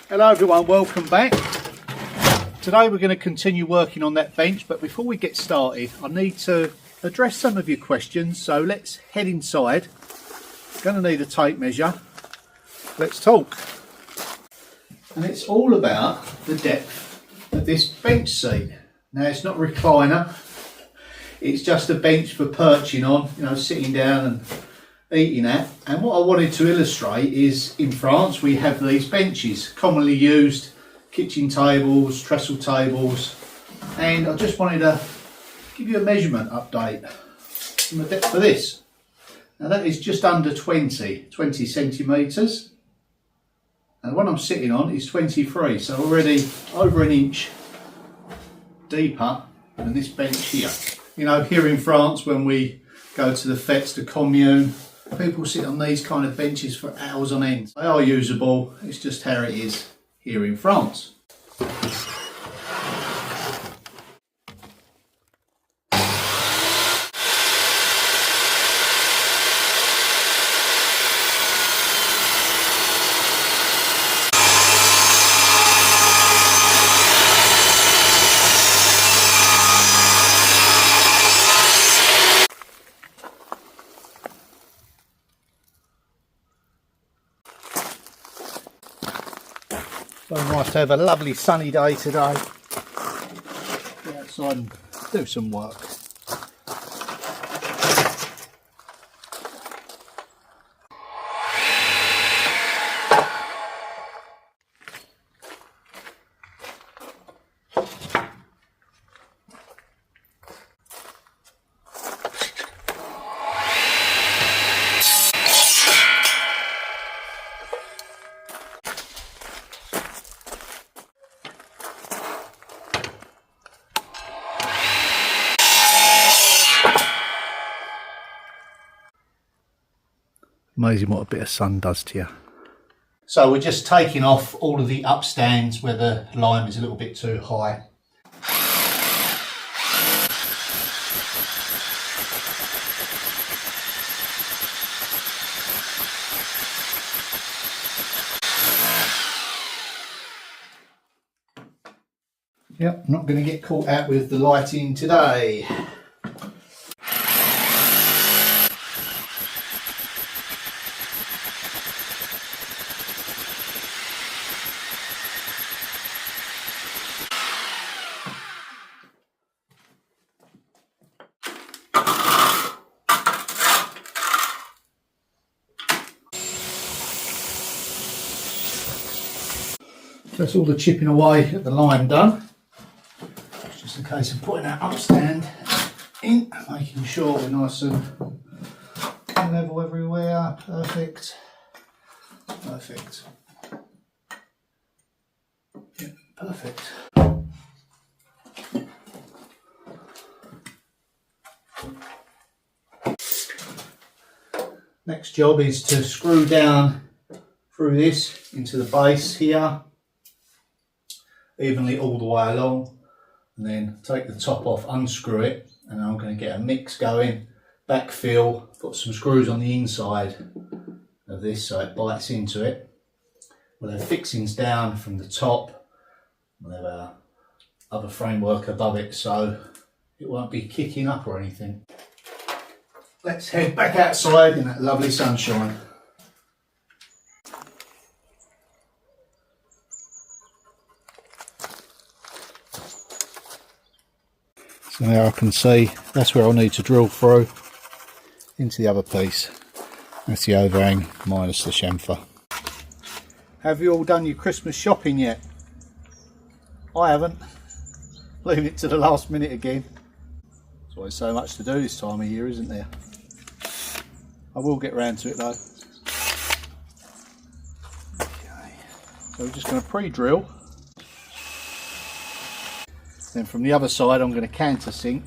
Hello everyone, welcome back. Today we're going to continue working on that bench, but before we get started I need to address some of your questions, so let's head inside. Going to need a tape measure. Let's talk. And it's all about the depth of this bench seat. Now it's not a recliner, it's just a bench for perching on, you know, sitting down and eating at. And what I wanted to illustrate is in France we have these benches commonly used, kitchen tables, trestle tables, and I just wanted to give you a measurement update on the depth of this. Now that is just under 20 centimetres, and the one I'm sitting on is 23, so already over an inch deeper than this bench here. You know, here in France when we go to the fêtes de commune, people sit on these kind of benches for hours on end. They are usable, it's just how it is here in France. So nice to have a lovely sunny day today. Get outside and do some work. Amazing what a bit of sun does to you. So we're just taking off all of the upstands where the lime is a little bit too high. Yep, I'm not going to get caught out with the lighting today. That's all the chipping away at the lime done. It's just a case of putting that upstand in, making sure we're nice and level everywhere. Perfect. Perfect. Yeah, perfect. Next job is to screw down through this into the base here, evenly all the way along, and then take the top off, unscrew it, and I'm going to get a mix going, backfill, put some screws on the inside of this so it bites into it. We'll have fixings down from the top, we'll have our other framework above it so it won't be kicking up or anything. Let's head back outside in that lovely sunshine. So now I can see that's where I'll need to drill through into the other piece. That's the overhang minus the chamfer. Have you all done your Christmas shopping yet? I haven't. Leaving it to the last minute again. There's always so much to do this time of year, isn't there? I will get round to it though. Okay. So we're just going to pre-drill. Then from the other side I'm going to countersink.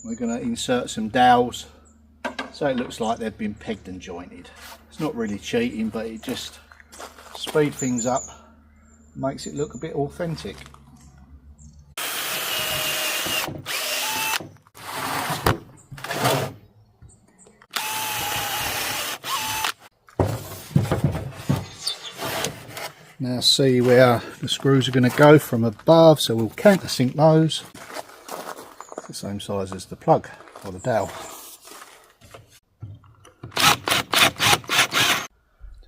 We're going to insert some dowels so it looks like they've been pegged and jointed. It's not really cheating, but it just speeds things up, makes it look a bit authentic. Now see where the screws are going to go from above, so we'll countersink those. The same size as the plug or the dowel.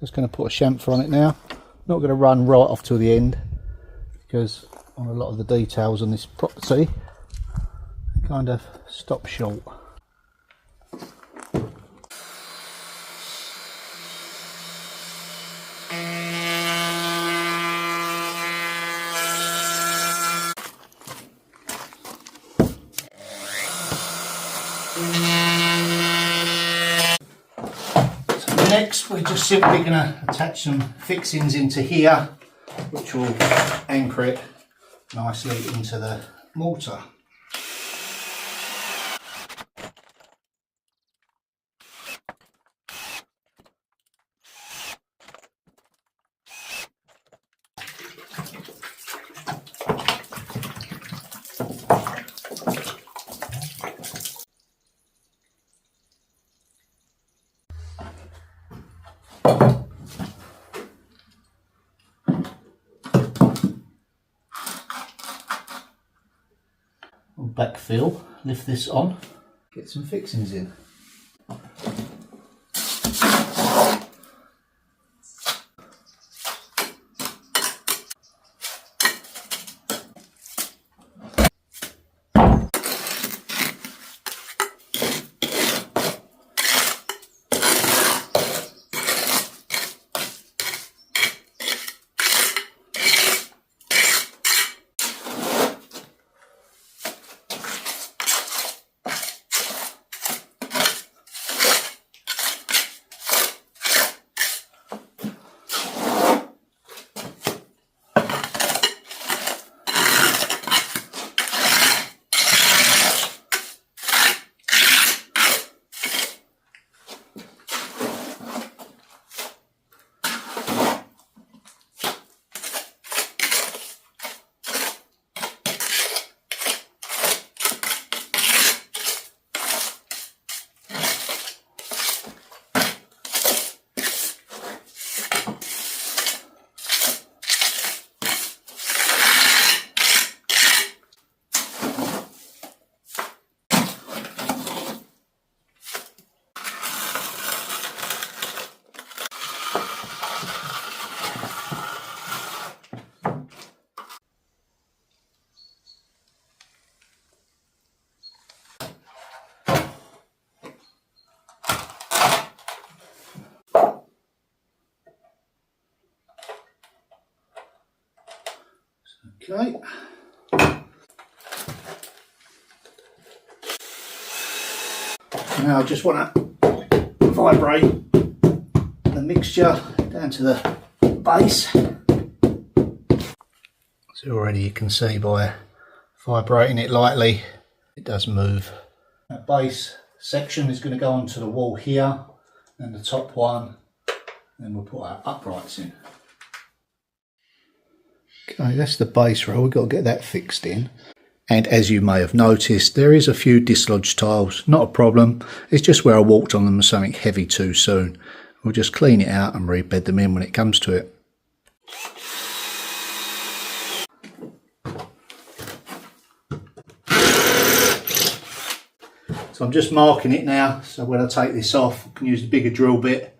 Just going to put a chamfer on it now. Not going to run right off to the end, because on a lot of the details on this property they kind of stop short. So next we're just simply going to attach some fixings into here, which will anchor it nicely into the mortar. Backfill, lift this on, get some fixings in. Okay. Now I just want to vibrate the mixture down to the base. So already you can see by vibrating it lightly, it does move. That base section is going to go onto the wall here, and the top one, then we'll put our uprights in. Okay, that's the base rail, we've got to get that fixed in. And as you may have noticed, there is a few dislodged tiles, not a problem. It's just where I walked on them with something heavy too soon. We'll just clean it out and rebed them in when it comes to it. So I'm just marking it now, so when I take this off, I can use the bigger drill bit,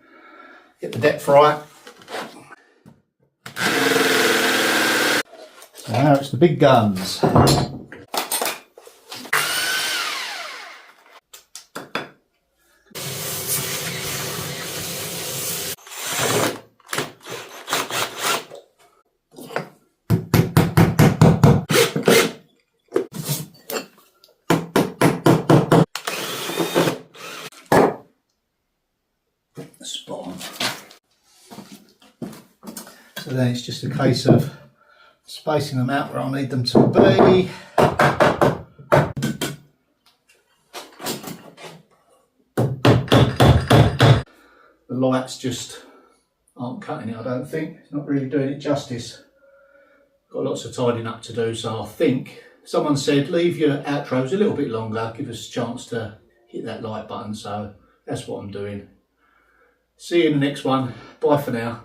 get the depth right. So now it's the big guns. Spot on. So then it's just a case of spacing them out where I need them to be. The lights just aren't cutting it, I don't think. It's not really doing it justice. Got lots of tidying up to do, so I think someone said leave your outros a little bit longer, give us a chance to hit that like button, so that's what I'm doing. See you in the next one. Bye for now.